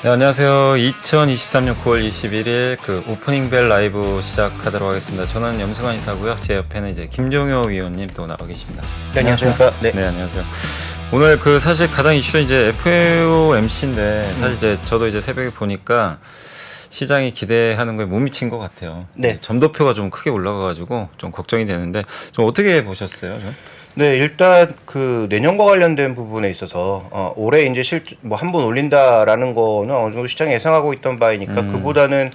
네, 안녕하세요. 2023년 9월 21일 그 오프닝 벨 라이브 시작하도록 하겠습니다. 저는 염승환 이사고요. 제 옆에는 이제 김종효 위원님 또 나와 계십니다. 네, 안녕하십니까. 네, 안녕하세요. 오늘 그 사실 가장 이슈는 이제 FOMC인데 사실 이제 저도 이제 새벽에 보니까 시장이 기대하는 거에 못 미친 것 같아요. 네. 점도표가 좀 크게 올라가가지고 좀 걱정이 되는데 좀 어떻게 보셨어요? 좀? 네, 일단 그 내년과 관련된 부분에 있어서 올해 이제 뭐 한 번 올린다라는 거는 어느 정도 시장이 예상하고 있던 바이니까 그보다는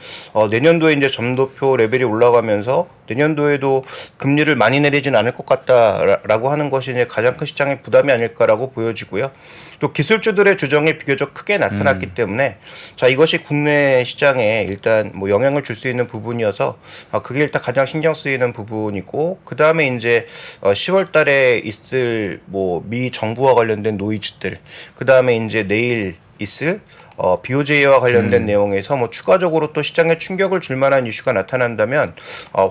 내년도에 이제 점도표 레벨이 올라가면서 내년도에도 금리를 많이 내리진 않을 것 같다라고 하는 것이 이제 가장 큰 시장의 부담이 아닐까라고 보여지고요. 또 기술주들의 조정이 비교적 크게 나타났기 때문에 자, 이것이 국내 시장에 일단 뭐 영향을 줄 수 있는 부분이어서 그게 일단 가장 신경 쓰이는 부분이고, 그 다음에 이제 10월 달에 있을 뭐 미 정부와 관련된 노이즈들, 그 다음에 이제 내일 있을 BOJ와 관련된 내용에서 뭐 추가적으로 또 시장에 충격을 줄 만한 이슈가 나타난다면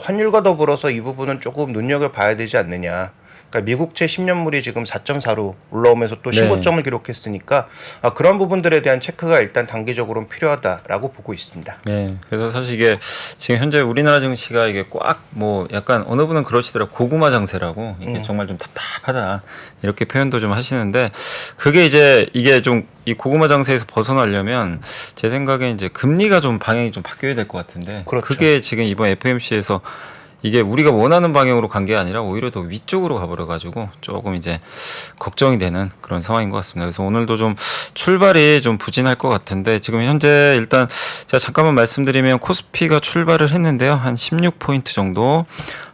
환율과 더불어서 이 부분은 조금 눈여겨봐야 되지 않느냐. 그러니까 미국채 10년물이 지금 4.4로 올라오면서 또 15점을 기록했으니까 그런 부분들에 대한 체크가 일단 단기적으로는 필요하다라고 보고 있습니다. 네, 그래서 사실 이게 지금 현재 우리나라 증시가 이게 꽉 뭐 약간 어느 분은 그러시더라고, 고구마 장세라고. 이게 정말 좀 답답하다 이렇게 표현도 좀 하시는데, 그게 이제 이게 좀 이 고구마 장세에서 벗어나려면 제 생각에 이제 금리가 좀 방향이 좀 바뀌어야 될 것 같은데, 그렇죠. 그게 지금 이번 FOMC에서 이게 우리가 원하는 방향으로 간 게 아니라 오히려 더 위쪽으로 가버려가지고 조금 이제 걱정이 되는 그런 상황인 것 같습니다. 그래서 오늘도 좀 출발이 좀 부진할 것 같은데, 지금 현재 일단 제가 잠깐만 말씀드리면 코스피가 출발을 했는데요. 한 16포인트 정도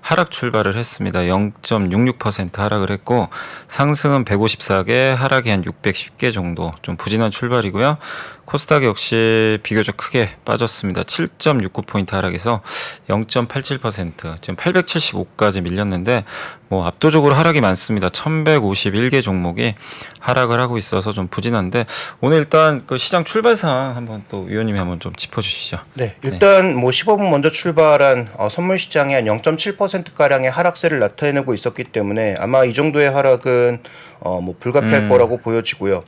하락 출발을 했습니다. 0.66% 하락을 했고, 상승은 154개, 하락이 한 610개 정도, 좀 부진한 출발이고요. 코스닥 역시 비교적 크게 빠졌습니다. 7.69포인트 하락해서 0.87%, 지금 875까지 밀렸는데 뭐 압도적으로 하락이 많습니다. 1151개 종목이 하락을 하고 있어서 좀 부진한데, 오늘 일단 그 시장 출발 상황 한번 또 위원님이 한번 좀 짚어주시죠. 네, 일단 뭐 15분 먼저 출발한 선물 시장이 한 0.7%가량의 하락세를 나타내고 있었기 때문에 아마 이 정도의 하락은 뭐 불가피할 거라고 보여지고요.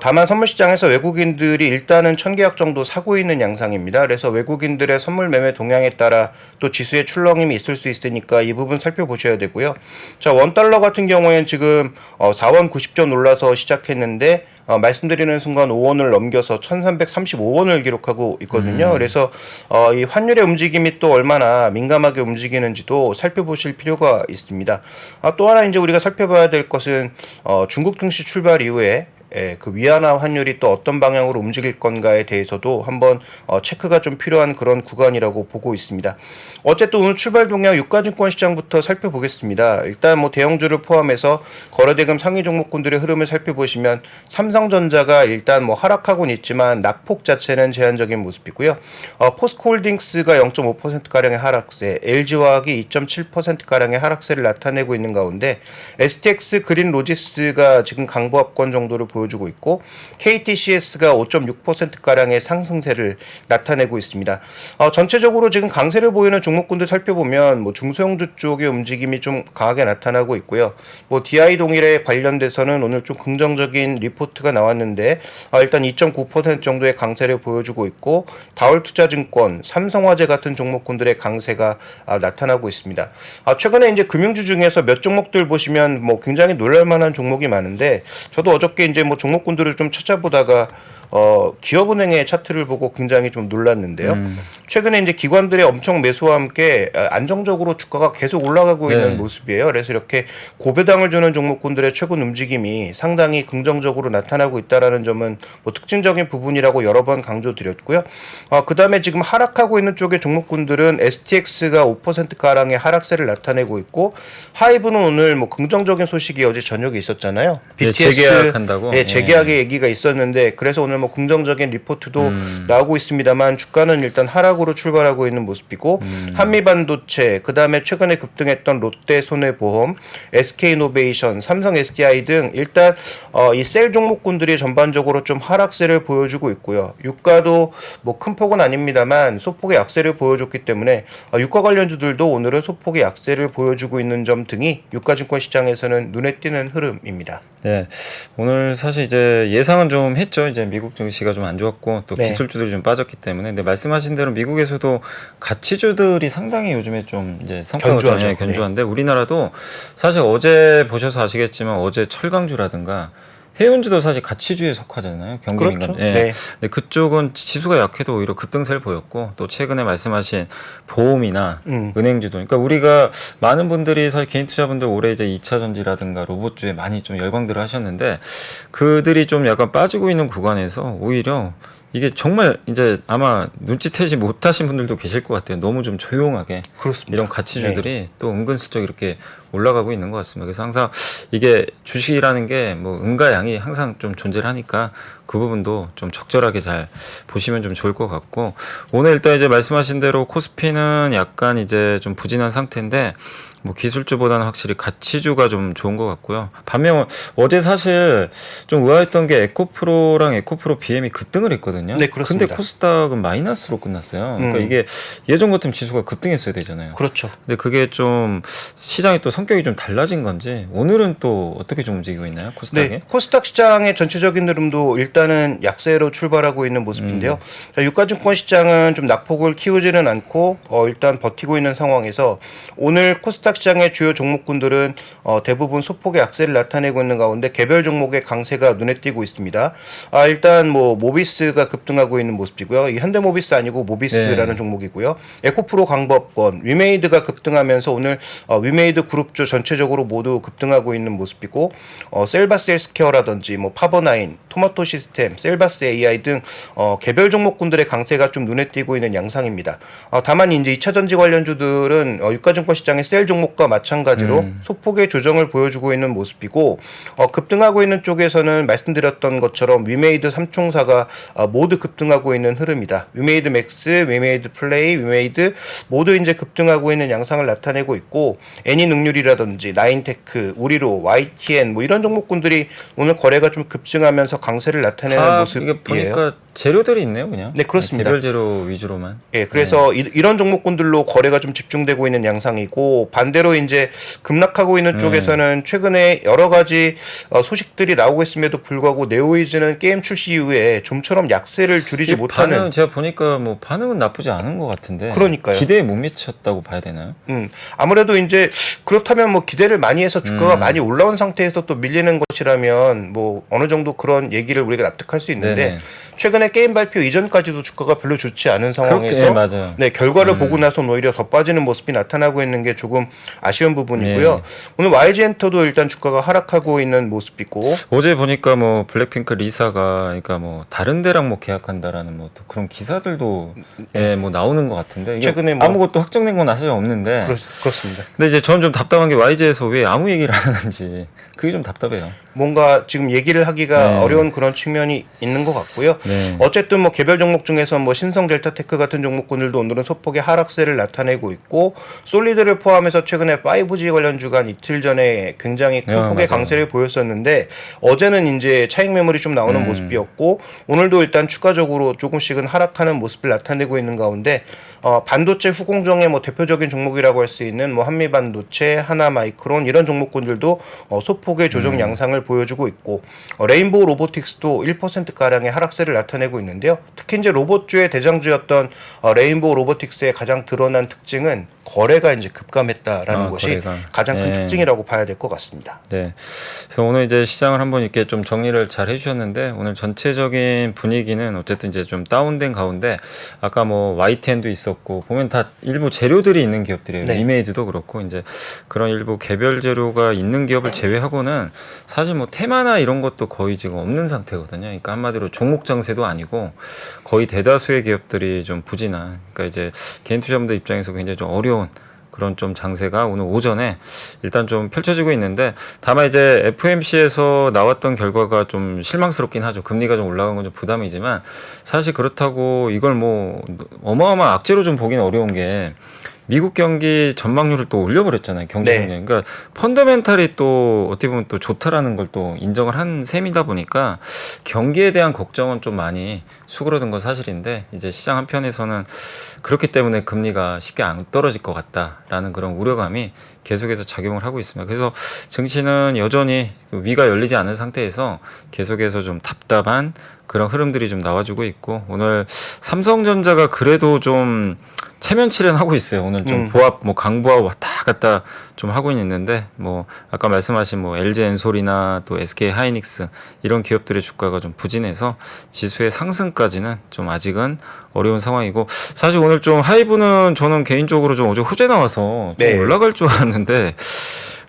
다만 선물 시장에서 외국인들이 일단은 1000계약 정도 사고 있는 양상입니다. 그래서 외국인들의 선물 매매 동향에 따라 또 지수의 출렁임이 있을 수 있으니까 이 부분 살펴보셔야 되고요. 자, 원달러 같은 경우에는 지금 4원 90전 올라서 시작했는데 말씀드리는 순간 5원을 넘겨서 1335원을 기록하고 있거든요. 그래서 이 환율의 움직임이 또 얼마나 민감하게 움직이는지도 살펴보실 필요가 있습니다. 또 하나 이제 우리가 살펴봐야 될 것은 중국 증시 출발 이후에 그 위안화 환율이 또 어떤 방향으로 움직일 건가에 대해서도 한번 체크가 좀 필요한 그런 구간이라고 보고 있습니다. 어쨌든 오늘 출발 동향 유가증권 시장부터 살펴보겠습니다. 일단 뭐 대형주를 포함해서 거래대금 상위 종목군들의 흐름을 살펴보시면 삼성전자가 일단 뭐 하락하고는 있지만 낙폭 자체는 제한적인 모습이고요. 포스코홀딩스가 0.5%가량의 하락세, LG화학이 2.7%가량의 하락세를 나타내고 있는 가운데 STX 그린로지스가 지금 강보합권 정도를 보여주고 있고, KTCS가 5.6%가량의 상승세를 나타내고 있습니다. 전체적으로 지금 강세를 보이는 종목군들 살펴보면 뭐 중소형주 쪽의 움직임이 좀 강하게 나타나고 있고요. 뭐 DI 동일에 관련돼서는 오늘 좀 긍정적인 리포트가 나왔는데 일단 2.9% 정도의 강세를 보여주고 있고, 다올투자증권, 삼성화재 같은 종목군들의 강세가 나타나고 있습니다. 최근에 이제 금융주 중에서 몇 종목들 보시면 뭐 굉장히 놀랄만한 종목이 많은데, 저도 어저께 이제 뭐 종목군들을 좀 찾아보다가 기업은행의 차트를 보고 굉장히 좀 놀랐는데요. 최근에 이제 기관들의 엄청 매수와 함께 안정적으로 주가가 계속 올라가고 있는 모습이에요. 그래서 이렇게 고배당을 주는 종목군들의 최근 움직임이 상당히 긍정적으로 나타나고 있다라는 점은 뭐 특징적인 부분이라고 여러 번 강조드렸고요. 그 다음에 지금 하락하고 있는 쪽의 종목군들은 STX가 5%가량의 하락세를 나타내고 있고, 하이브는 오늘 뭐 긍정적인 소식이 어제 저녁에 있었잖아요. BTS 재계약한다고? 재계약의 얘기가 있었는데, 그래서 오늘 뭐 긍정적인 리포트도 나오고 있습니다만 주가는 일단 하락으로 출발하고 있는 모습이고, 한미반도체, 그 다음에 최근에 급등했던 롯데손해보험, SK이노베이션, 삼성 SDI 등 일단 이 셀 종목군들이 전반적으로 좀 하락세를 보여주고 있고요. 유가도 뭐 큰 폭은 아닙니다만 소폭의 약세를 보여줬기 때문에 유가 관련주들도 오늘은 소폭의 약세를 보여주고 있는 점 등이 유가증권 시장에서는 눈에 띄는 흐름입니다. 네, 오늘 사실 이제 예상은 좀 했죠. 이제 미국 미국 증시가 좀 안 좋았고 또 네. 기술주들이 좀 빠졌기 때문에 근데 말씀하신 대로 미국에서도 가치주들이 상당히 요즘에 좀 이제 성과가 좀 견조하죠. 견조한데 우리나라도 사실 어제 보셔서 아시겠지만 어제 철강주라든가 해운주도 사실 가치주에 속하잖아요. 경기민감. 그렇죠. 예. 네. 근데 그쪽은 지수가 약해도 오히려 급등세를 보였고 또 최근에 말씀하신 보험이나 은행주도 그러니까 우리가 많은 분들이 사실 개인 투자분들 올해 이제 2차 전지라든가 로봇주에 많이 좀 열광들을 하셨는데 그들이 좀 약간 빠지고 있는 구간에서 오히려 이게 정말 이제 아마 눈치채지 못하신 분들도 계실 것 같아요. 너무 좀 조용하게 그렇습니다. 이런 가치주들이 또 은근슬쩍 이렇게 올라가고 있는 것 같습니다. 그래서 항상 이게 주식이라는 게 뭐 응과 양이 항상 좀 존재를 하니까 그 부분도 좀 적절하게 잘 보시면 좀 좋을 것 같고 오늘 일단 이제 말씀하신 대로 코스피는 약간 이제 좀 부진한 상태인데 뭐 기술주보다는 확실히 가치주가 좀 좋은 것 같고요. 반면 어제 사실 좀 의아했던 게 에코프로랑 에코프로 BM이 급등을 했거든요. 네, 그렇습니다. 근데 코스닥은 마이너스로 끝났어요. 그러니까 음. 이게 예전 같으면 지수가 급등했어야 되잖아요. 그렇죠. 근데 그게 좀 시장이 또 성격이 좀 달라진 건지 오늘은 또 어떻게 좀 움직이고 있나요? 코스닥이? 네, 코스닥 시장의 전체적인 흐름도 일단은 약세로 출발하고 있는 모습인데요. 자, 유가증권 시장은 좀 낙폭을 키우지는 않고 일단 버티고 있는 상황에서 오늘 코스닥 시장의 주요 종목군들은 대부분 소폭의 약세를 나타내고 있는 가운데 개별 종목의 강세가 눈에 띄고 있습니다. 일단 뭐 모비스가 급등하고 있는 모습이고요. 이 현대모비스 아니고 모비스라는 네. 종목이고요. 에코프로 강법권, 위메이드가 급등하면서 오늘 위메이드 그룹주 전체적으로 모두 급등하고 있는 모습이고 셀바스 헬스케어라든지 뭐 파버나인, 토마토 시스템, 셀바스 AI 등 개별 종목군들의 강세가 좀 눈에 띄고 있는 양상입니다. 다만 이제 2차 전지 관련주들은 유가증권 시장의 셀 종목과 마찬가지로 소폭의 조정을 보여주고 있는 모습이고 급등하고 있는 쪽에서는 말씀드렸던 것처럼 위메이드 3총사가 모두 급등하고 있는 흐름이다. 위메이드 맥스, 위메이드 플레이, 위메이드 모두 이제 급등하고 있는 양상을 나타내고 있고 애니능률이라든지 나인테크, 우리로, YTN 뭐 이런 종목군들이 오늘 거래가 좀 급증하면서 강세를 나타내는 다 모습이에요. 이게 보니까 재료들이 있네요, 그냥. 네, 그렇습니다. 개별 재료 위주로만. 예, 그래서 이런 종목군들로 거래가 좀 집중되고 있는 양상이고 반대로 이제 급락하고 있는 쪽에서는 최근에 여러 가지 소식들이 나오고 있음에도 불구하고 네오이즈는 게임 출시 이후에 좀처럼 약세를 줄이지 이게 못하는 반응 제가 보니까 뭐 반응은 나쁘지 않은 것 같은데. 그러니까요. 기대에 못 미쳤다고 봐야 되나요? 아무래도 이제 그렇다면 뭐 기대를 많이 해서 주가가 많이 올라온 상태에서 또 밀리는 것이라면 뭐 어느 정도 그런 얘기를 우리가 납득할 수 있는데 네네. 최근에 게임 발표 이전까지도 주가가 별로 좋지 않은 상황에서 그렇게, 맞아요. 네, 결과를 보고 나서 오히려 더 빠지는 모습이 나타나고 있는 게 조금 아쉬운 부분이고요. 네. 오늘 YG엔터도 일단 주가가 하락하고 있는 모습이고 어제 보니까 뭐 블랙핑크 리사가 그러니까 뭐 다른 데랑 뭐 계약한다라는 뭐 또 그런 기사들도 예, 뭐 나오는 것 같은데 이게 최근에 뭐 아무것도 확정된 건 사실 없는데. 그렇습니다. 근데 이제 저는 좀 답답한 게 YG에서 왜 아무 얘기를 안 하는지 그게 좀 답답해요. 뭔가 지금 얘기를 하기가 네. 어려운 그런 측면이 있는 것 같고요. 네. 어쨌든 뭐 개별 종목 중에서 뭐 신성 델타테크 같은 종목군들도 오늘은 소폭의 하락세를 나타내고 있고 솔리드를 포함해서 최근에 5G 관련주가 이틀 전에 굉장히 큰 폭의 맞아요. 강세를 보였었는데 어제는 이제 차익 매물이 좀 나오는 모습이었고 오늘도 일단 추가적으로 조금씩은 하락하는 모습을 나타내고 있는 가운데 반도체 후공정의 뭐 대표적인 종목이라고 할 수 있는 뭐 한미반도체, 하나마이크론 이런 종목군들도 소폭의 조정 양상을 보여주고 있고 레인보우 로보틱스도 1% 가량의 하락세를 나타내고 있는데요. 특히 이제 로봇주의 대장주였던 레인보우 로보틱스의 가장 드러난 특징은 거래가 이제 급감했다라는 것이 거래가. 가장 큰 네. 특징이라고 봐야 될 것 같습니다. 네. 그래서 오늘 이제 시장을 한번 이렇게 좀 정리를 잘 해주셨는데 오늘 전체적인 분위기는 어쨌든 이제 좀 다운된 가운데 아까 뭐 YTN도 있었고 보면 다 일부 재료들이 있는 기업들이에요. 네. 리메이드도 그렇고 이제 그런 일부 개별 재료가 있는 기업을 제외하고는 사실 뭐 테마나 이런 것도 거의 지금 없는 상태거든요. 그러니까 한마디로 종목 장세도 아니고 거의 대다수의 기업들이 좀 부진한. 그러니까 이제 개인 투자분들 입장에서 굉장히 좀 어려운. 그런 좀 장세가 오늘 오전에 일단 좀 펼쳐지고 있는데 다만 이제 FOMC에서 나왔던 결과가 좀 실망스럽긴 하죠. 금리가 좀 올라간 건 좀 부담이지만 사실 그렇다고 이걸 뭐 어마어마한 악재로 좀 보기는 어려운 게 미국 경기 전망률을 또 올려버렸잖아요. 경기 네. 성적. 그러니까 펀더멘탈이 또 어떻게 보면 또 좋다라는 걸 또 인정을 한 셈이다 보니까 경기에 대한 걱정은 좀 많이 수그러든 건 사실인데 이제 시장 한편에서는 그렇기 때문에 금리가 쉽게 안 떨어질 것 같다라는 그런 우려감이 계속해서 작용을 하고 있습니다. 그래서 증시는 여전히 위가 열리지 않은 상태에서 계속해서 좀 답답한 그런 흐름들이 좀 나와주고 있고 오늘 삼성전자가 그래도 좀 체면치레는 하고 있어요. 오늘 좀 보합 뭐 강보합 왔다 갔다 좀 하고 있는데 뭐 아까 말씀하신 뭐 LG 엔솔이나 또 SK 하이닉스 이런 기업들의 주가가 좀 부진해서 지수의 상승까지는 좀 아직은 어려운 상황이고 사실 오늘 좀 하이브는 저는 개인적으로 좀 어제 호재 나와서 좀 네. 올라갈 줄 알았는데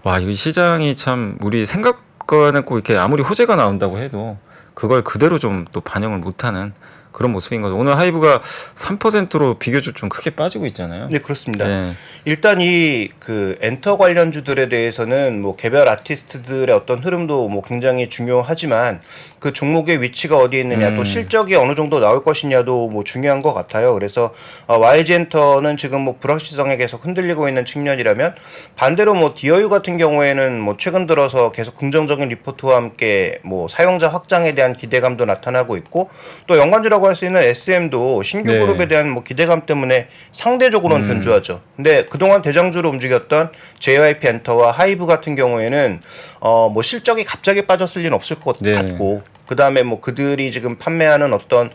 와, 이 시장이 참 우리 생각과는 꼭 이렇게 아무리 호재가 나온다고 해도 그걸 그대로 좀 또 반영을 못하는 그런 모습인 거죠. 오늘 하이브가 3%로 비교적 좀 크게 빠지고 있잖아요. 네, 그렇습니다. 네. 일단 이 그 엔터 관련주들에 대해서는 뭐 개별 아티스트들의 어떤 흐름도 뭐 굉장히 중요하지만 그 종목의 위치가 어디에 있느냐 또 실적이 어느 정도 나올 것이냐도 뭐 중요한 것 같아요. 그래서 YG 엔터는 지금 뭐 불확실성에 계속 흔들리고 있는 측면이라면 반대로 뭐 디어유 같은 경우에는 뭐 최근 들어서 계속 긍정적인 리포트와 함께 뭐 사용자 확장에 대한 기대감도 나타나고 있고 또 연관주라고 할 수 있는 SM도 신규 네. 그룹에 대한 뭐 기대감 때문에 상대적으로는 견조하죠. 근데 그동안 대장주로 움직였던 JYP 엔터와 하이브 같은 경우에는 뭐 실적이 갑자기 빠졌을 리는 없을 것 네. 같고 그다음에 뭐 그들이 지금 판매하는 어떤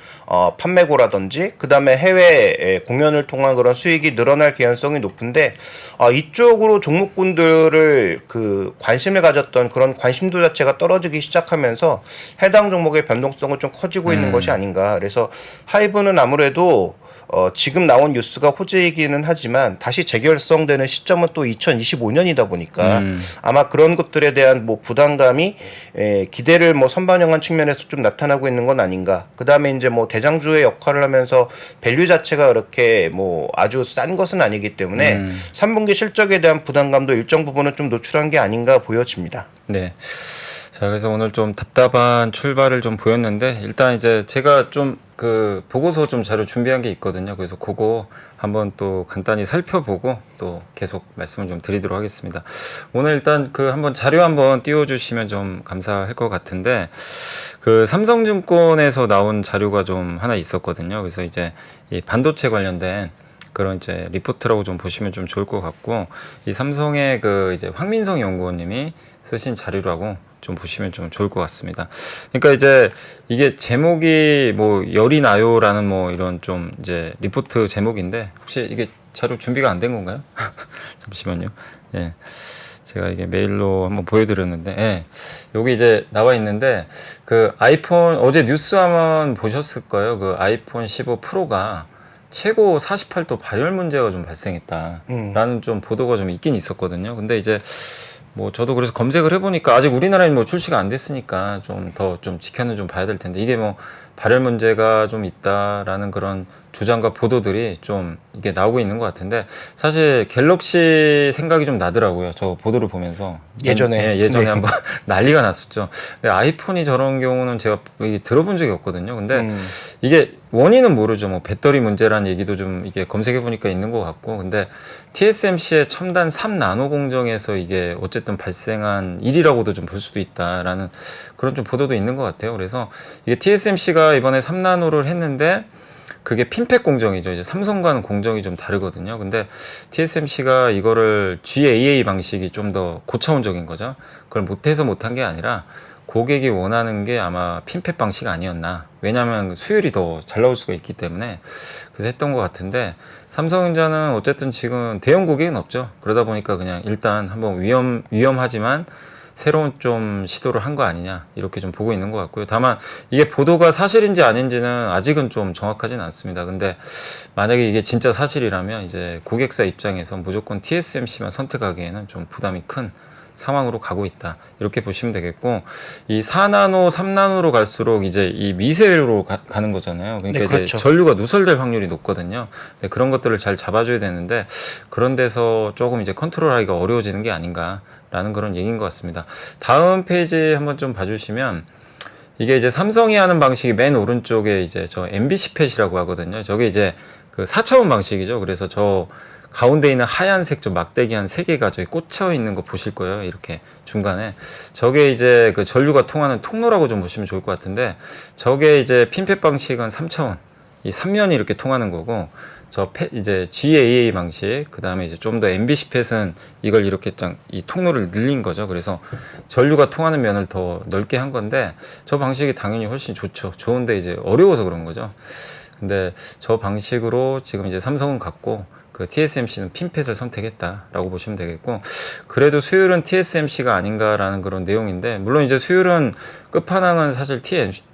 판매고라든지 그다음에 해외 공연을 통한 그런 수익이 늘어날 개연성이 높은데 이쪽으로 종목군들을 그 관심을 가졌던 그런 관심도 자체가 떨어지기 시작하면서 해당 종목의 변동성은 좀 커지고 있는 것이 아닌가. 그래서 하이브는 아무래도 지금 나온 뉴스가 호재이기는 하지만 다시 재결성되는 시점은 또 2025년이다 보니까 아마 그런 것들에 대한 뭐 부담감이 기대를 뭐 선반영한 측면에서 좀 나타나고 있는 건 아닌가. 그 다음에 이제 뭐 대장주의 역할을 하면서 밸류 자체가 그렇게 뭐 아주 싼 것은 아니기 때문에 3분기 실적에 대한 부담감도 일정 부분은 좀 노출한 게 아닌가 보여집니다. 네. 자, 그래서 오늘 좀 답답한 출발을 좀 보였는데 일단 이제 제가 좀 그 보고서 좀 자료 준비한 게 있거든요. 그래서 그거 한번 또 간단히 살펴보고 또 계속 말씀을 좀 드리도록 하겠습니다. 오늘 일단 그 한번 자료 한번 띄워주시면 좀 감사할 것 같은데 그 삼성증권에서 나온 자료가 좀 하나 있었거든요. 그래서 이제 이 반도체 관련된 그런 이제 리포트라고 좀 보시면 좀 좋을 것 같고 이 삼성의 그 이제 황민성 연구원님이 쓰신 자료라고 좀 보시면 좀 좋을 것 같습니다. 그러니까 이제 이게 제목이 뭐 열이 나요라는 뭐 이런 좀 이제 리포트 제목인데 혹시 이게 자료 준비가 안 된 건가요? 잠시만요. 예. 제가 이게 메일로 한번 보여드렸는데, 예. 여기 이제 나와 있는데, 그 아이폰, 어제 뉴스 한번 보셨을 거예요. 그 아이폰 15 프로가 최고 48도 발열 문제가 좀 발생했다라는 좀 보도가 좀 있긴 있었거든요. 근데 이제 뭐 저도 그래서 검색을 해보니까 아직 우리나라에 뭐 출시가 안 됐으니까 좀 더 좀 지켜는 좀 봐야 될 텐데 이게 뭐 발열 문제가 좀 있다라는 그런 주장과 보도들이 좀 이게 나오고 있는 것 같은데 사실 갤럭시 생각이 좀 나더라고요. 저 보도를 보면서 예전에 예전에 네. 한번 난리가 났었죠. 근데 아이폰이 저런 경우는 제가 들어본 적이 없거든요. 근데 이게 원인은 모르죠. 뭐 배터리 문제라는 얘기도 좀 이게 검색해 보니까 있는 것 같고, 근데 TSMC의 첨단 3나노 공정에서 이게 어쨌든 발생한 일이라고도 좀 볼 수도 있다라는 그런 좀 보도도 있는 것 같아요. 그래서 이게 TSMC가 이번에 3나노를 했는데 그게 핀팩 공정이죠. 이제 삼성과는 공정이 좀 다르거든요. 근데 TSMC가 이거를 GAA 방식이 좀 더 고차원적인 거죠. 그걸 못해서 못한 게 아니라 고객이 원하는 게 아마 핀팩 방식 아니었나. 왜냐하면 수율이 더 잘 나올 수가 있기 때문에 그래서 했던 것 같은데 삼성전자는 어쨌든 지금 대형 고객은 없죠. 그러다 보니까 그냥 일단 한번 위험하지만 새로운 좀 시도를 한 거 아니냐 이렇게 좀 보고 있는 것 같고요. 다만 이게 보도가 사실인지 아닌지는 아직은 좀 정확하진 않습니다. 근데 만약에 이게 진짜 사실이라면 이제 고객사 입장에서 무조건 TSMC만 선택하기에는 좀 부담이 큰 상황으로 가고 있다. 이렇게 보시면 되겠고, 이 4나노, 3나노로 갈수록 이제 이 미세로 가는 거잖아요. 그러니까 네, 그렇죠. 이제 전류가 누설될 확률이 높거든요. 네, 그런 것들을 잘 잡아줘야 되는데, 그런 데서 조금 이제 컨트롤하기가 어려워지는 게 아닌가라는 그런 얘기인 것 같습니다. 다음 페이지 한번 좀 봐주시면, 이게 이제 삼성이 하는 방식이 맨 오른쪽에 이제 저 MBC 팻이라고 하거든요. 저게 이제 그 4차원 방식이죠. 그래서 저 가운데 있는 하얀색 좀 막대기 한 3개가 저기 꽂혀 있는 거 보실 거예요. 이렇게 중간에. 저게 이제 그 전류가 통하는 통로라고 좀 보시면 좋을 것 같은데, 저게 이제 핀팻 방식은 3차원. 이 3면이 이렇게 통하는 거고, 이제 GAA 방식, 그 다음에 이제 좀 더 MBC 팻은 이걸 이렇게 이 통로를 늘린 거죠. 그래서 전류가 통하는 면을 더 넓게 한 건데, 저 방식이 당연히 훨씬 좋죠. 좋은데 이제 어려워서 그런 거죠. 근데 저 방식으로 지금 이제 삼성은 갔고, 그 TSMC는 핀팻을 선택했다라고 보시면 되겠고, 그래도 수율은 TSMC가 아닌가라는 그런 내용인데, 물론 이제 수율은 끝판왕은 사실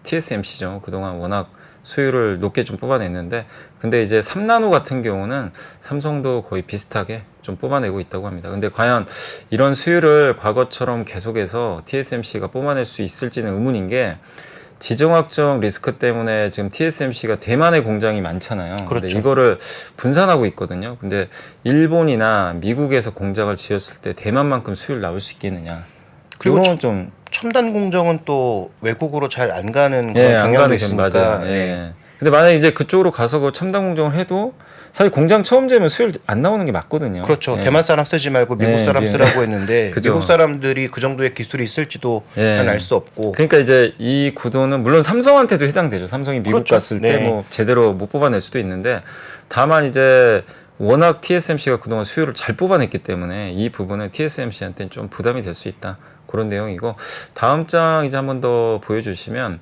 TSMC죠. 그동안 워낙 수율을 높게 좀 뽑아냈는데, 근데 이제 3나노 같은 경우는 삼성도 거의 비슷하게 좀 뽑아내고 있다고 합니다. 근데 과연 이런 수율을 과거처럼 계속해서 TSMC가 뽑아낼 수 있을지는 의문인 게, 지정학적 리스크 때문에 지금 TSMC가 대만의 공장이 많잖아요. 그렇죠. 근데 이거를 분산하고 있거든요. 근데 일본이나 미국에서 공장을 지었을 때 대만만큼 수율 나올 수 있겠느냐. 그리고 이건 좀 첨단 공정은 또 외국으로 잘 안 가는 그런 예, 안 경향도 가는 있으니까. 맞아요. 예. 근데 만약에 이제 그쪽으로 가서 그 첨단 공정을 해도 사실 공장 처음 재면 수율 안 나오는 게 맞거든요. 그렇죠. 예. 대만 사람 쓰지 말고 미국 예, 사람 쓰라고 했는데 그죠. 미국 사람들이 그 정도의 기술이 있을지도 예. 알 수 없고. 그러니까 이제 이 구도는 물론 삼성한테도 해당되죠. 삼성이 미국 그렇죠. 갔을 때 네. 뭐 제대로 못 뽑아낼 수도 있는데, 다만 이제 워낙 TSMC가 그동안 수율을 잘 뽑아냈기 때문에 이 부분은 TSMC한테는 좀 부담이 될 수 있다. 그런 내용이고, 다음 장 이제 한번 더 보여주시면,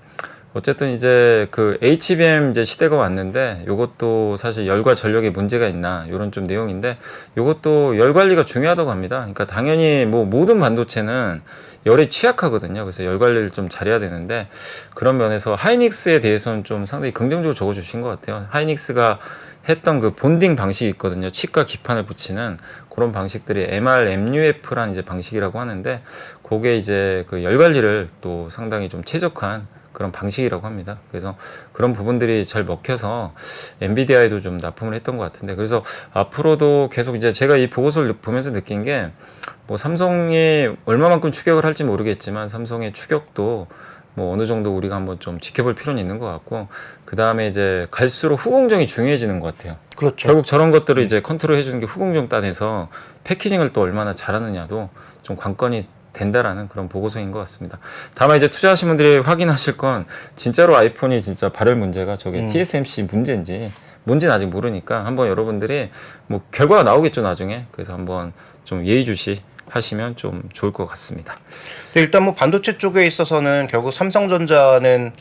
어쨌든 이제 그 HBM 이제 시대가 왔는데, 요것도 사실 열과 전력에 문제가 있나 이런 좀 내용인데, 요것도 열 관리가 중요하다고 합니다. 그러니까 당연히 뭐 모든 반도체는 열에 취약하거든요. 그래서 열 관리를 좀 잘해야 되는데, 그런 면에서 하이닉스에 대해서는 좀 상당히 긍정적으로 적어주신 것 같아요. 하이닉스가 했던 그 본딩 방식이 있거든요. 칩과 기판을 붙이는 그런 방식들이 MR-MUF라는 이제 방식이라고 하는데, 그게 이제 그 열 관리를 또 상당히 좀 최적화한 그런 방식이라고 합니다. 그래서 그런 부분들이 잘 먹혀서 엔비디아에도 좀 납품을 했던 것 같은데, 그래서 앞으로도 계속 이제 제가 이 보고서를 보면서 느낀 게, 뭐 삼성이 얼마만큼 추격을 할지 모르겠지만 삼성의 추격도 뭐 어느 정도 우리가 한번 좀 지켜볼 필요는 있는 것 같고, 그 다음에 이제 갈수록 후공정이 중요해지는 것 같아요. 그렇죠. 결국 저런 것들을 이제 컨트롤 해주는 게 후공정 단에서 패키징을 또 얼마나 잘하느냐도 좀 관건이 된다라는 그런 보고서인 것 같습니다. 다만 이제 투자하신 분들이 확인하실 건, 진짜로 아이폰이 진짜 발열 문제가 저게 TSMC 문제인지 뭔지는 아직 모르니까 한번 여러분들이 뭐 결과가 나오겠죠 나중에. 그래서 한번 좀 예의주시 하시면 좀 좋을 것 같습니다. 일단 뭐 반도체 쪽에 있어서는 결국 삼성전자는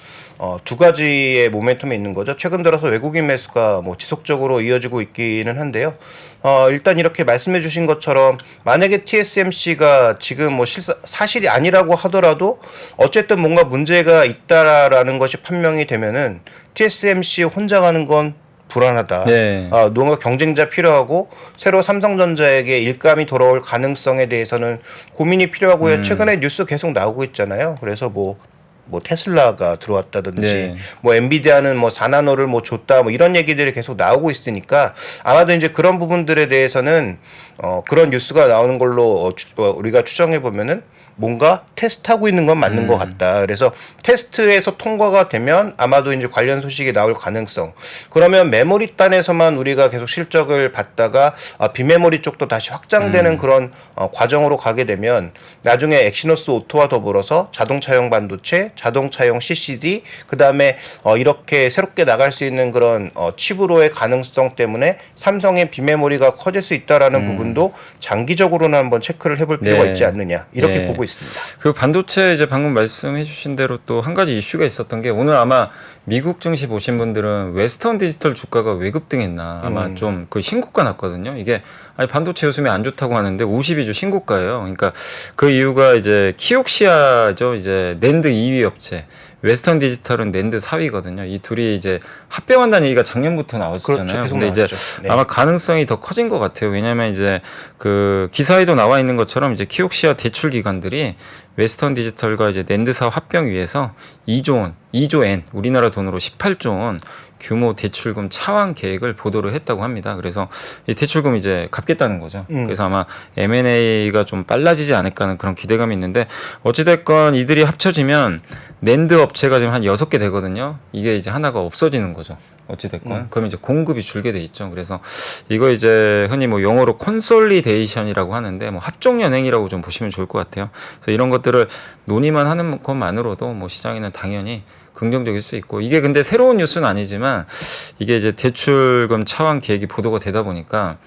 두 가지의 모멘텀이 있는 거죠. 최근 들어서 외국인 매수가 뭐 지속적으로 이어지고 있기는 한데요. 일단 이렇게 말씀해 주신 것처럼 만약에 TSMC가 지금 뭐 사실이 아니라고 하더라도 어쨌든 뭔가 문제가 있다라는 것이 판명이 되면은 TSMC 혼자 가는 건 불안하다. 네. 누군가 경쟁자 필요하고 새로 삼성전자에게 일감이 돌아올 가능성에 대해서는 고민이 필요하고요. 최근에 뉴스 계속 나오고 있잖아요. 그래서 뭐 테슬라가 들어왔다든지 네. 뭐 엔비디아는 뭐 4나노를 뭐 줬다 뭐 이런 얘기들이 계속 나오고 있으니까 아마도 이제 그런 부분들에 대해서는 그런 뉴스가 나오는 걸로 우리가 추정해 보면은 뭔가 테스트하고 있는 건 맞는 것 같다. 그래서 테스트에서 통과가 되면 아마도 이제 관련 소식이 나올 가능성. 그러면 메모리 단에서만 우리가 계속 실적을 받다가 비메모리 쪽도 다시 확장되는 그런 과정으로 가게 되면 나중에 엑시노스 오토와 더불어서 자동차용 반도체, 자동차용 CCD, 그 다음에 이렇게 새롭게 나갈 수 있는 그런 칩으로의 가능성 때문에 삼성의 비메모리가 커질 수 있다라는 부분도 장기적으로는 한번 체크를 해볼 필요가 있지 않느냐 이렇게 보고 있습니다. 그리고 반도체 이제 방금 말씀해주신 대로 또 한 가지 이슈가 있었던 게, 오늘 아마 미국 증시 보신 분들은 웨스턴 디지털 주가가 왜 급등했나 아마 좀 그 신고가 났거든요. 이게 아니 반도체 요즘에 안 좋다고 하는데 52주 신고가예요. 그러니까 그 이유가 이제 키옥시아죠. 이제 낸드 2위 업체. 웨스턴 디지털은 낸드 4위거든요. 이 둘이 이제 합병한다는 얘기가 작년부터 나왔었잖아요. 그렇죠. 근데 이제 네. 아마 가능성이 더 커진 것 같아요. 왜냐하면 이제 그 기사에도 나와 있는 것처럼 이제 키옥시아 대출 기관들이 웨스턴 디지털과 이제 낸드사 합병 위해서 2조 엔, 우리나라 돈으로 18조 원 규모 대출금 차환 계획을 보도를 했다고 합니다. 그래서 이 대출금 이제 갚겠다는 거죠. 그래서 아마 M&A가 좀 빨라지지 않을까 하는 그런 기대감이 있는데, 어찌됐건 이들이 합쳐지면 낸드 업체가 지금 한 6개 되거든요. 이게 이제 하나가 없어지는 거죠. 어찌됐건 그러면 이제 공급이 줄게 돼 있죠. 그래서 이거 이제 흔히 뭐 영어로 콘솔리데이션이라고 하는데 뭐 합종 연행이라고 좀 보시면 좋을 것 같아요. 그래서 이런 것들을 논의만 하는 것만으로도 뭐 시장에는 당연히 긍정적일 수 있고 이게 근데 새로운 뉴스는 아니지만 이게 이제 대출금 차환 계획이 보도가 되다 보니까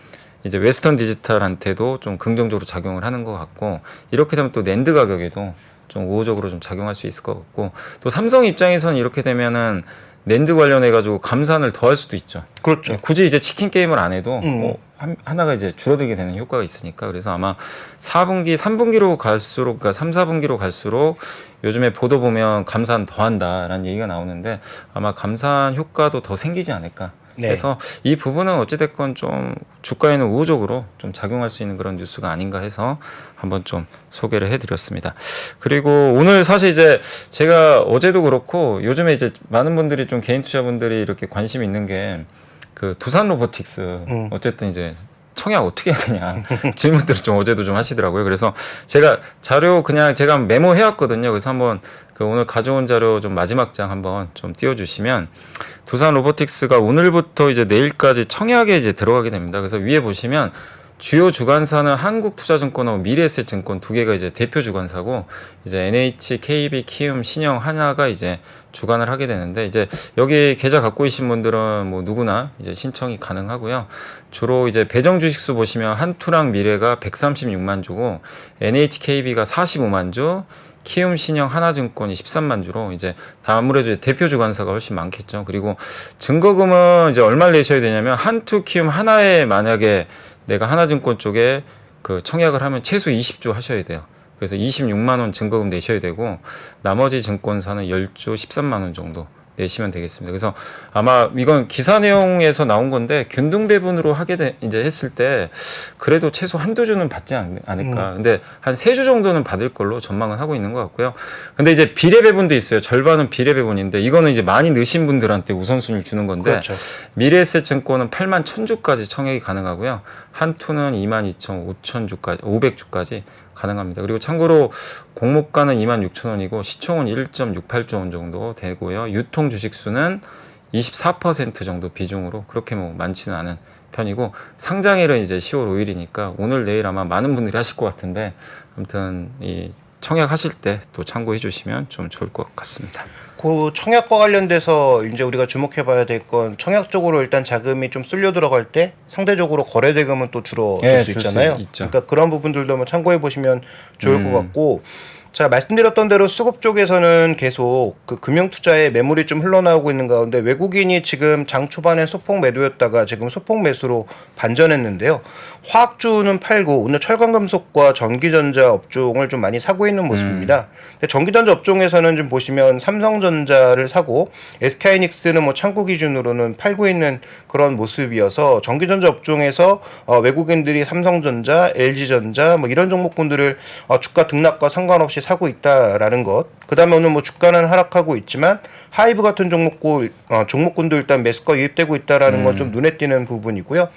이제 웨스턴 디지털한테도 좀 긍정적으로 작용을 하는 것 같고 이렇게 되면 또 낸드 가격에도 좀 우호적으로 좀 작용할 수 있을 것 같고 또 삼성 입장에서는 이렇게 되면은 낸드 관련해 가지고 감산을 더 할 수도 있죠. 그렇죠. 굳이 이제 치킨 게임을 안 해도 뭐 하나가 이제 줄어들게 되는 효과가 있으니까 그래서 아마 4분기, 3분기로 갈수록 그러니까 3, 4분기로 갈수록 요즘에 보도 보면 감산 더 한다라는 얘기가 나오는데 아마 감산 효과도 더 생기지 않을까. 네. 그래서 이 부분은 어찌됐건 좀 주가에는 우호적으로 좀 작용할 수 있는 그런 뉴스가 아닌가 해서 한번 좀 소개를 해드렸습니다. 그리고 오늘 사실 이제 제가 어제도 그렇고 요즘에 이제 많은 분들이 좀 개인 투자분들이 이렇게 관심이 있는 게 그 두산 로보틱스 어쨌든 이제 청약 어떻게 해야 되냐 질문들을 좀 어제도 좀 하시더라고요. 그래서 제가 자료 그냥 제가 메모해 왔거든요. 그래서 한번 그 오늘 가져온 자료 좀 마지막 장 한번 좀 띄워주시면 두산 로보틱스가 오늘부터 이제 내일까지 청약에 이제 들어가게 됩니다. 그래서 위에 보시면 주요 주관사는 한국투자증권하고 미래에셋증권 두 개가 이제 대표 주관사고 이제 NH, KB, 키움, 신영, 하나가 이제 주관을 하게 되는데 이제 여기 계좌 갖고 계신 분들은 뭐 누구나 이제 신청이 가능하고요. 주로 이제 배정 주식수 보시면 한투랑 미래가 136만 주고 NHKB가 45만 주, 키움, 신영, 하나증권이 13만 주로 이제 다 아무래도 대표 주관사가 훨씬 많겠죠. 그리고 증거금은 이제 얼마를 내셔야 되냐면 한투, 키움, 하나에 만약에 내가 하나증권 쪽에 그 청약을 하면 최소 20주 하셔야 돼요. 그래서 26만 원 증거금 내셔야 되고 나머지 증권사는 10주 13만 원 정도 내시면 되겠습니다. 그래서 아마 이건 기사 내용에서 나온 건데 균등 배분으로 하게 이제 했을 때 그래도 최소 한두 주는 받지 않을까. 근데 한 3주 정도는 받을 걸로 전망을 하고 있는 것 같고요. 근데 이제 비례 배분도 있어요. 절반은 비례 배분인데 이거는 이제 많이 넣으신 분들한테 우선순위를 주는 건데 그렇죠. 미래에셋증권은 8만 1,000주까지 청약이 가능하고요. 한투는 2만 2,500주까지 500주까지 가능합니다. 그리고 참고로 공모가는 2만 6천 원이고 시총은 1.68조 원 정도 되고요. 유통 주식수는 24% 정도 비중으로 그렇게 뭐 많지는 않은 편이고 상장일은 이제 10월 5일이니까 오늘 내일 아마 많은 분들이 하실 것 같은데 아무튼 이 청약하실 때 또 참고해 주시면 좀 좋을 것 같습니다. 그 청약과 관련돼서 이제 우리가 주목해봐야 될 건 청약 쪽으로 일단 자금이 좀 쓸려 들어갈 때 상대적으로 거래 대금은 또 줄어들 수 있잖아요. 그러니까 그런 부분들도 한번 참고해 보시면 좋을 것 같고. 자, 말씀드렸던 대로 수급 쪽에서는 계속 그 금융 투자에 매물이 좀 흘러나오고 있는 가운데 외국인이 지금 장 초반에 소폭 매도였다가 지금 소폭 매수로 반전했는데요. 화학주는 팔고 오늘 철강금속과 전기전자 업종을 좀 많이 사고 있는 모습입니다. 근데 전기전자 업종에서는 좀 보시면 삼성전자를 사고 SK하이닉스는 뭐 창구 기준으로는 팔고 있는 그런 모습이어서 전기전자 업종에서 외국인들이 삼성전자, LG전자 뭐 이런 종목군들을 주가 등락과 상관없이 사고 있다라는 것. 그다음에 오늘 뭐 주가는 하락하고 있지만 하이브 같은 종목군도 일단 매수가 유입되고 있다라는 건 좀 눈에 띄는 부분이고요.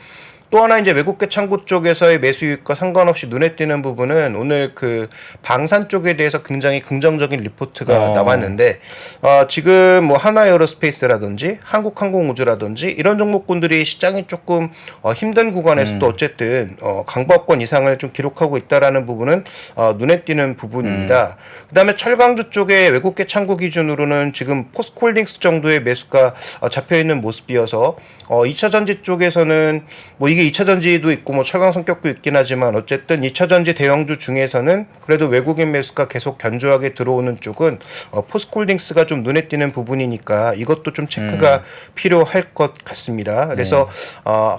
또 하나 이제 외국계 창구 쪽에서의 매수 유입과 상관없이 눈에 띄는 부분은 오늘 그 방산 쪽에 대해서 굉장히 긍정적인 리포트가 나왔는데 지금 뭐 하나에어로스페이스라든지 한국항공우주라든지 이런 종목군들이 시장이 조금 힘든 구간에서도 어쨌든 강보합권 이상을 좀 기록하고 있다라는 부분은 눈에 띄는 부분입니다. 그다음에 철강주 쪽에 외국계 창구 기준으로는 지금 포스코홀딩스 정도의 매수가 잡혀 있는 모습이어서 2차 전지 쪽에서는 뭐 이게 2차 전지도 있고 뭐 철강 성격도 있긴 하지만 어쨌든 2차 전지 대형주 중에서는 그래도 외국인 매수가 계속 견조하게 들어오는 쪽은 포스코홀딩스가 좀 눈에 띄는 부분이니까 이것도 좀 체크가 필요할 것 같습니다. 그래서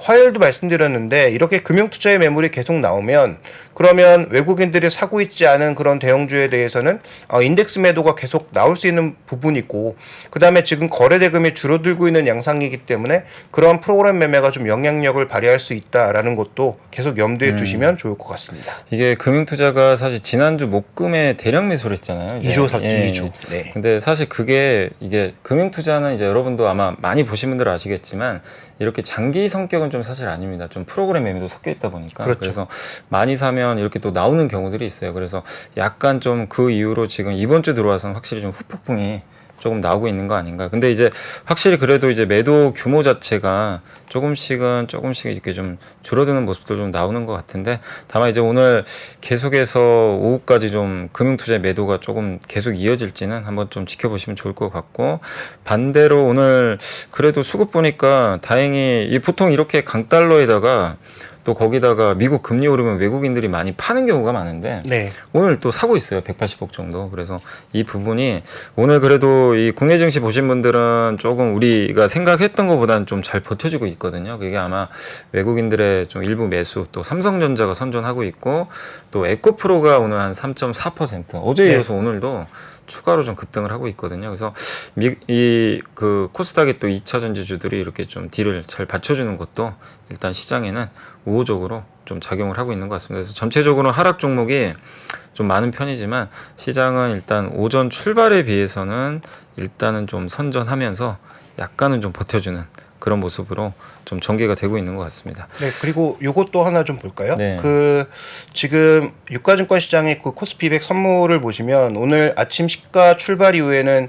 화요일도 말씀드렸는데 이렇게 금융 투자의 매물이 계속 나오면 그러면 외국인들이 사고 있지 않은 그런 대형주에 대해서는 인덱스 매도가 계속 나올 수 있는 부분이고 그다음에 지금 거래 대금이 줄어들고 있는 양상이기 때문에 그런 프로그램 매매가 좀 영향력을 발휘할 수 있다라는 것도 계속 염두에 두시면 좋을 것 같습니다. 이게 금융투자가 사실 지난주 목금에 대량 매수를 했잖아요. 2조 샀죠. 2조. 네. 근데 사실 그게 이게 금융투자는 이제 여러분도 아마 많이 보신 분들은 아시겠지만 이렇게 장기 성격은 좀 사실 아닙니다. 좀 프로그램 매매도 섞여 있다 보니까. 그렇죠. 그래서 많이 사면 이렇게 또 나오는 경우들이 있어요. 그래서 약간 좀 그 이후로 지금 이번 주 들어와서는 확실히 좀 후폭풍이 조금 나오고 있는 거 아닌가. 근데 이제 확실히 그래도 이제 매도 규모 자체가 조금씩 이렇게 좀 줄어드는 모습도 좀 나오는 것 같은데, 다만 이제 오늘 계속해서 오후까지 좀 금융투자의 매도가 조금 계속 이어질지는 한번 좀 지켜보시면 좋을 것 같고, 반대로 오늘 그래도 수급 보니까 다행히 보통 이렇게 강달러에다가 또 거기다가 미국 금리 오르면 외국인들이 많이 파는 경우가 많은데 네. 오늘 또 사고 있어요. 180억 정도. 그래서 이 부분이 오늘 그래도 이 국내 증시 보신 분들은 조금 우리가 생각했던 것보다는 좀 잘 버텨주고 있거든요. 그게 아마 외국인들의 좀 일부 매수, 또 삼성전자가 선전하고 있고, 또 에코프로가 오늘 한 3.4%, 어제에 이어서 오늘도 추가로 좀 급등을 하고 있거든요. 그래서 그 코스닥의 또 2차 전지주들이 이렇게 좀 딜을 잘 받쳐주는 것도 일단 시장에는 우호적으로 좀 작용을 하고 있는 것 같습니다. 그래서 전체적으로 하락 종목이 좀 많은 편이지만 시장은 일단 오전 출발에 비해서는 일단은 좀 선전하면서 약간은 좀 버텨주는 그런 모습으로 좀 전개가 되고 있는 것 같습니다. 네, 그리고 요것도 하나 좀 볼까요? 네. 지금 유가증권 시장의 그 코스피 200 선물을 보시면 오늘 아침 시가 출발 이후에는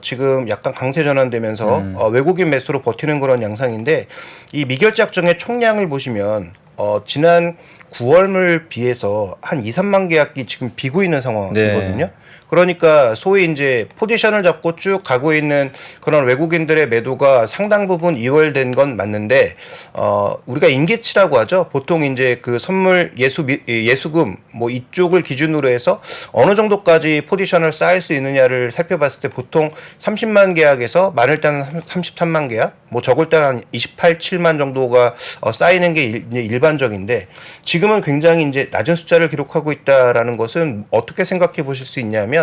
지금 약간 강세 전환되면서 외국인 매수로 버티는 그런 양상인데, 이 미결제 약정의 총량을 보시면 지난 9월을 비해서 한 2, 3만 계약이 지금 비고 있는 상황이거든요. 네. 그러니까 소위 이제 포지션을 잡고 쭉 가고 있는 그런 외국인들의 매도가 상당 부분 이월된 건 맞는데, 우리가 인계치라고 하죠. 보통 이제 그 선물 예수금 뭐 이쪽을 기준으로 해서 어느 정도까지 포지션을 쌓을 수 있느냐를 살펴봤을 때 보통 30만 계약에서 많을 때는 33만 계약, 뭐 적을 때는 한 28, 7만 정도가 쌓이는 게 일반적인데, 지금은 굉장히 이제 낮은 숫자를 기록하고 있다라는 것은 어떻게 생각해 보실 수 있냐면,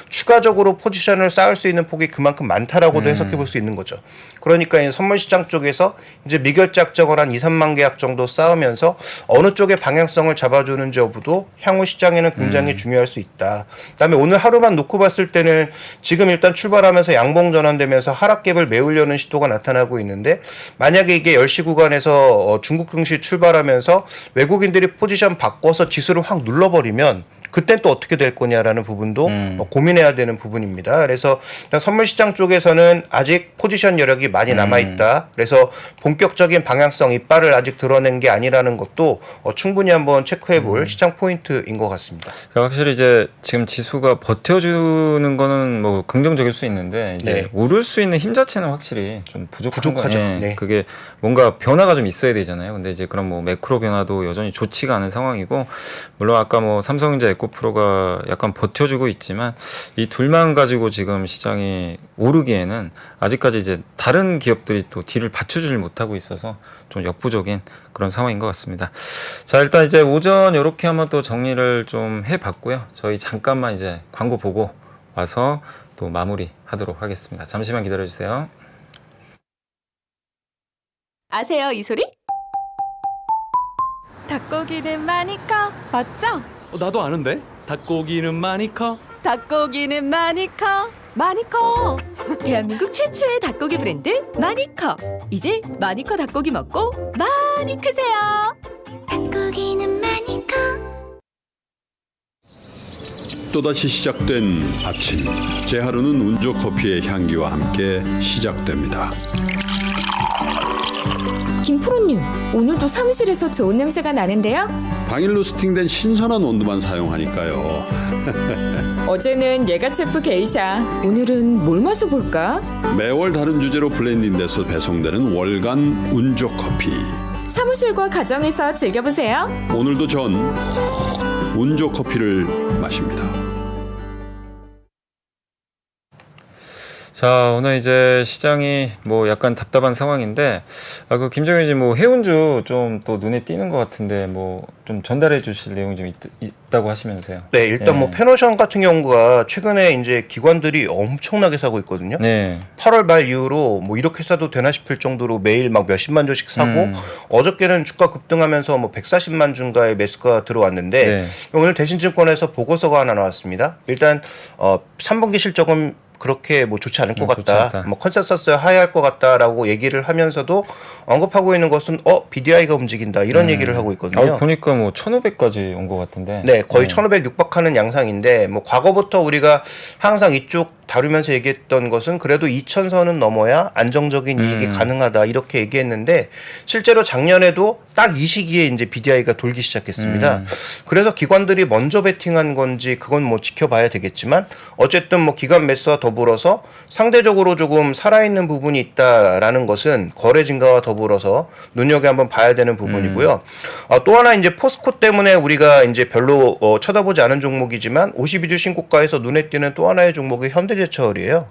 추가적으로 포지션을 쌓을 수 있는 폭이 그만큼 많다라고도 해석해 볼 수 있는 거죠. 그러니까 이 선물 시장 쪽에서 이제 미결제 약정을 한 2, 3만 계약 정도 쌓으면서 어느 쪽의 방향성을 잡아주는지 여부도 향후 시장에는 굉장히 중요할 수 있다. 그다음에 오늘 하루만 놓고 봤을 때는 지금 일단 출발하면서 양봉 전환되면서 하락갭을 메우려는 시도가 나타나고 있는데, 만약에 이게 10시 구간에서 중국 증시 출발하면서 외국인들이 포지션 바꿔서 지수를 확 눌러버리면 그땐 또 어떻게 될 거냐라는 부분도 고민해야 되는 부분입니다. 그래서 선물 시장 쪽에서는 아직 포지션 여력이 많이 남아있다. 그래서 본격적인 방향성 이빨을 아직 드러낸 게 아니라는 것도 충분히 한번 체크해볼 시장 포인트인 것 같습니다. 그러니까 확실히 이제 지금 지수가 버텨주는 거는 뭐 긍정적일 수 있는데, 이제 네. 오를 수 있는 힘 자체는 확실히 좀 부족하죠. 네. 그게 뭔가 변화가 좀 있어야 되잖아요. 근데 이제 그런 뭐 매크로 변화도 여전히 좋지가 않은 상황이고, 물론 아까 뭐 삼성전자 에코프로가 약간 버텨주고 있지만 이 둘만 가지고 지금 시장이 오르기에는 아직까지 이제 다른 기업들이 또 딜을 받쳐주질 못하고 있어서 좀 역부족인 그런 상황인 것 같습니다. 자, 일단 이제 오전 이렇게 한번 또 정리를 좀 해봤고요. 저희 잠깐만 이제 광고 보고 와서 또 마무리하도록 하겠습니다. 잠시만 기다려주세요. 아세요, 이 소리? 닭고기는 많이 커 맞죠? 나도 아는데 닭고기는 많이 커. 닭고기는 많이 커 많이 커. 대한민국 최초의 닭고기 브랜드 마니커. 이제 마니커 닭고기 먹고 많이 크세요. 닭고기는 많이 커. 또다시 시작된 아침. 제 하루는 운조 커피의 향기와 함께 시작됩니다. 김프로님, 오늘도 사무실에서 좋은 냄새가 나는데요? 당일로 스팅된 신선한 원두만 사용하니까요. 어제는 예가체프 게이샤, 오늘은 뭘 마셔볼까? 매월 다른 주제로 블렌딩돼서 배송되는 월간 운조 커피. 사무실과 가정에서 즐겨보세요. 오늘도 전 운조 커피를 마십니다. 자, 오늘 이제 시장이 뭐 약간 답답한 상황인데, 그 김정현님 뭐 해운주 좀 또 눈에 띄는 것 같은데 뭐 좀 전달해 주실 내용이 좀 있다고 하시면서요. 네, 일단 네. 뭐 페노션 같은 경우가 최근에 이제 기관들이 엄청나게 사고 있거든요. 네. 8월 말 이후로 뭐 이렇게 사도 되나 싶을 정도로 매일 막 몇십만 주씩 사고, 어저께는 주가 급등하면서 뭐 140만 주가의 매수가 들어왔는데, 네. 오늘 대신증권에서 보고서가 하나 나왔습니다. 일단 3분기 실적은 그렇게 뭐 좋지 않을 것 좋지 같다. 않다. 뭐 컨센서스 하회할 것 같다라고 얘기를 하면서도 언급하고 있는 것은 BDI가 움직인다 이런 얘기를 하고 있거든요. 보니까 뭐 1,500까지 온 것 같은데. 네, 거의 1,500 육박하는 양상인데, 뭐 과거부터 우리가 항상 이쪽 다루면서 얘기했던 것은 그래도 2,000선은 넘어야 안정적인 이익이 가능하다 이렇게 얘기했는데 실제로 작년에도 딱 이 시기에 이제 BDI가 돌기 시작했습니다. 그래서 기관들이 먼저 베팅한 건지 그건 뭐 지켜봐야 되겠지만 어쨌든 뭐 기관 매수와 더불어서 상대적으로 조금 살아있는 부분이 있다라는 것은 거래 증가와 더불어서 눈여겨 한번 봐야 되는 부분이고요. 또 하나 이제 포스코 때문에 우리가 이제 별로 쳐다보지 않은 종목이지만 52주 신고가에서 눈에 띄는 또 하나의 종목이 현대제철이에요.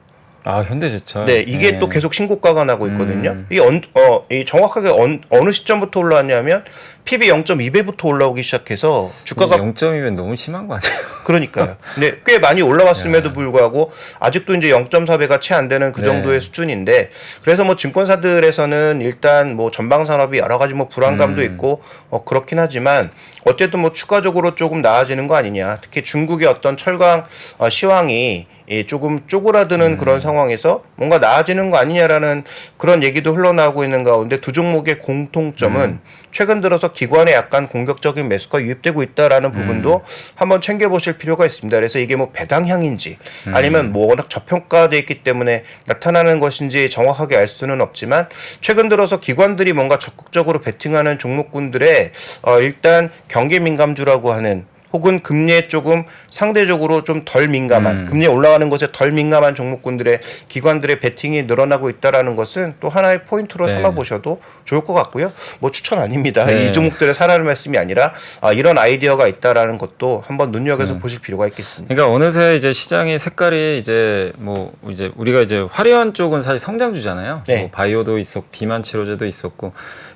아, 현대제철. 네, 이게 또 계속 신고가가 나고 있거든요. 이 정확하게 어느 시점부터 올라왔냐면 PB 0.2배부터 올라오기 시작해서 주가가 0.2면 너무 심한 거 아니에요? 그러니까요. 네, 꽤 많이 올라왔음에도 불구하고 아직도 이제 0.4배가 채 안 되는 그 정도의 수준인데 그래서 뭐 증권사들에서는 일단 뭐 전방 산업이 여러 가지 뭐 불안감도 있고 그렇긴 하지만 어쨌든 뭐 추가적으로 조금 나아지는 거 아니냐. 특히 중국의 어떤 철강 시황이 조금 쪼그라드는 그런 상황에서 뭔가 나아지는 거 아니냐라는 그런 얘기도 흘러나오고 있는 가운데 두 종목의 공통점은 최근 들어서 기관에 약간 공격적인 매수가 유입되고 있다라는 부분도 한번 챙겨보실 필요가 있습니다. 그래서 이게 뭐 배당향인지 아니면 뭐 워낙 저평가돼 있기 때문에 나타나는 것인지 정확하게 알 수는 없지만 최근 들어서 기관들이 뭔가 적극적으로 베팅하는 종목군들의 일단 경기 민감주라고 하는 혹은 금리에 조금 상대적으로 좀 덜 민감한 금리 올라가는 것에 덜 민감한 종목군들의 기관들의 베팅이 늘어나고 있다라는 것은 또 하나의 포인트로 네. 삼아보셔도 좋을 것 같고요. 뭐 추천 아닙니다. 네. 이 종목들을 사라는 말씀이 아니라 이런 아이디어가 있다라는 것도 한번 눈여겨서 보실 필요가 있겠습니다. 그러니까 어느새 이제 시장의 색깔이 이제 뭐 이제 우리가 이제 화려한 쪽은 사실 성장주잖아요. 네. 뭐 바이오도 있었고 비만 치료제도 있었고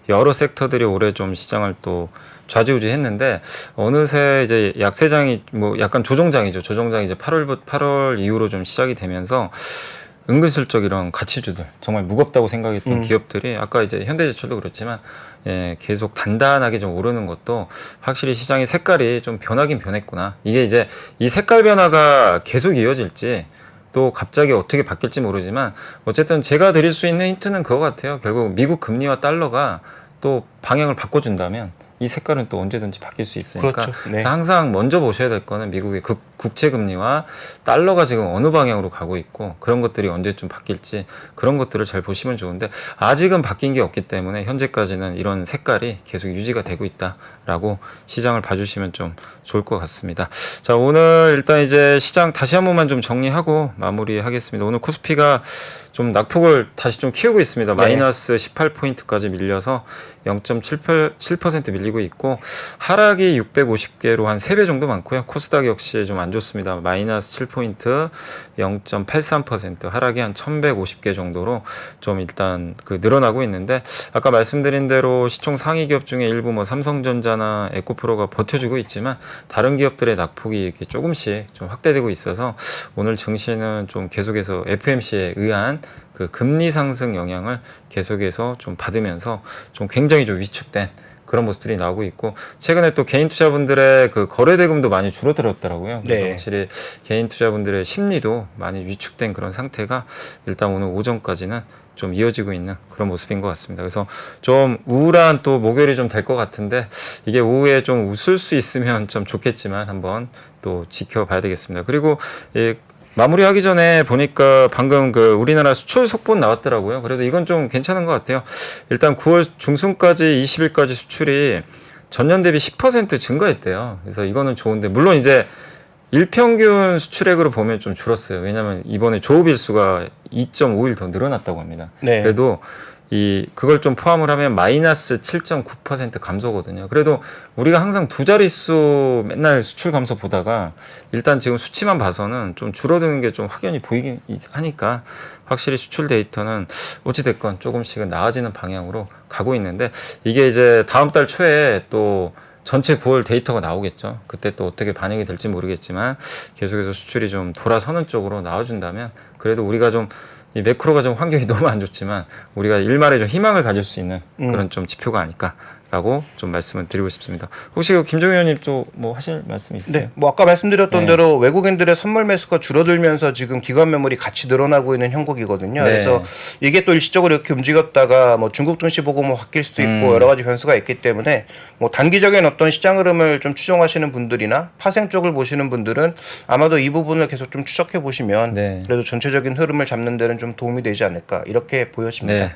여러 섹터들이 올해 좀 시장을 또 좌지우지했는데 어느새 이제 약세장이 뭐 약간 조정장이죠. 조정장이 이제 8월 이후로 좀 시작이 되면서 은근슬쩍 이런 가치주들 정말 무겁다고 생각했던 기업들이 아까 이제 현대제철도 그렇지만 계속 단단하게 좀 오르는 것도 확실히 시장의 색깔이 좀 변하긴 변했구나. 이게 이제 이 색깔 변화가 계속 이어질지 또 갑자기 어떻게 바뀔지 모르지만 어쨌든 제가 드릴 수 있는 힌트는 그거 같아요. 결국 미국 금리와 달러가 또 방향을 바꿔준다면 이 색깔은 또 언제든지 바뀔 수 있으니까 그렇죠. 네. 그래서 항상 먼저 보셔야 될 거는 미국의 국채 금리와 달러가 지금 어느 방향으로 가고 있고 그런 것들이 언제쯤 바뀔지 그런 것들을 잘 보시면 좋은데 아직은 바뀐 게 없기 때문에 현재까지는 이런 색깔이 계속 유지가 되고 있다라고 시장을 봐주시면 좀 좋을 것 같습니다. 자, 오늘 일단 이제 시장 다시 한 번만 좀 정리하고 마무리하겠습니다. 오늘 코스피가 좀 낙폭을 다시 좀 키우고 있습니다. 네. 마이너스 18포인트까지 밀려서 0.7% 밀리고 있고 하락이 650개로 한 3배 정도 많고요. 코스닥 역시 좀 안 좋습니다. 마이너스 7포인트 0.83% 하락이 한 1150개 정도로 좀 일단 그 늘어나고 있는데 아까 말씀드린 대로 시총 상위 기업 중에 일부 뭐 삼성전자나 에코프로가 버텨주고 있지만 다른 기업들의 낙폭이 이렇게 조금씩 좀 확대되고 있어서 오늘 증시는 좀 계속해서 FMC에 의한 그 금리 상승 영향을 계속해서 좀 받으면서 좀 굉장히 좀 위축된 그런 모습들이 나오고 있고 최근에 또 개인 투자분들의 그 거래 대금도 많이 줄어들었더라고요. 그래서 네. 확실히 개인 투자분들의 심리도 많이 위축된 그런 상태가 일단 오늘 오전까지는 좀 이어지고 있는 그런 모습인 것 같습니다. 그래서 좀 우울한 또 목요일이 좀 될 것 같은데 이게 오후에 좀 웃을 수 있으면 좀 좋겠지만 한번 또 지켜봐야 되겠습니다. 그리고 마무리하기 전에 보니까 방금 그 우리나라 수출 속보 나왔더라고요. 그래도 이건 좀 괜찮은 것 같아요. 일단 9월 중순까지 20일까지 수출이 전년 대비 10% 증가했대요. 그래서 이거는 좋은데 물론 이제 일평균 수출액으로 보면 좀 줄었어요. 왜냐하면 이번에 조업일수가 2.5일 더 늘어났다고 합니다. 네. 그래도 그걸 좀 포함을 하면 마이너스 7.9% 감소거든요. 그래도 우리가 항상 두 자릿수 맨날 수출 감소 보다가 일단 지금 수치만 봐서는 좀 줄어드는 게 좀 확연히 보이긴 하니까 확실히 수출 데이터는 어찌됐건 조금씩은 나아지는 방향으로 가고 있는데 이게 이제 다음 달 초에 또 전체 9월 데이터가 나오겠죠. 그때 또 어떻게 반영이 될지 모르겠지만 계속해서 수출이 좀 돌아서는 쪽으로 나와준다면 그래도 우리가 좀 이 매크로가 좀 환경이 너무 안 좋지만 우리가 일말에 좀 희망을 가질 수 있는 그런 좀 지표가 아닐까라는 라고 좀 말씀을 드리고 싶습니다. 혹시 김종현 의원님 또 뭐 하실 말씀 있으세요? 네, 뭐 아까 말씀드렸던 네. 대로 외국인들의 선물 매수가 줄어들면서 지금 기관 매물이 같이 늘어나고 있는 형국이거든요. 네. 그래서 이게 또 일시적으로 이렇게 움직였다가 뭐 중국 증시 보고 뭐 바뀔 수도 있고 여러 가지 변수가 있기 때문에 뭐 단기적인 어떤 시장 흐름을 좀 추종하시는 분들이나 파생 쪽을 보시는 분들은 아마도 이 부분을 계속 좀 추적해 보시면 네. 그래도 전체적인 흐름을 잡는 데는 좀 도움이 되지 않을까 이렇게 보여집니다. 네.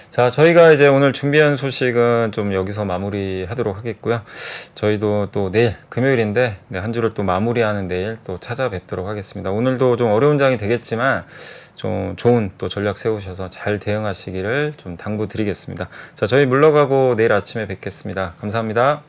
자, 저희가 이제 오늘 준비한 소식은 좀 여기서 마무리하도록 하겠고요. 저희도 또 내일 금요일인데 네, 한 주를 또 마무리하는 내일 또 찾아뵙도록 하겠습니다. 오늘도 좀 어려운 장이 되겠지만 좀 좋은 또 전략 세우셔서 잘 대응하시기를 좀 당부드리겠습니다. 자, 저희 물러가고 내일 아침에 뵙겠습니다. 감사합니다.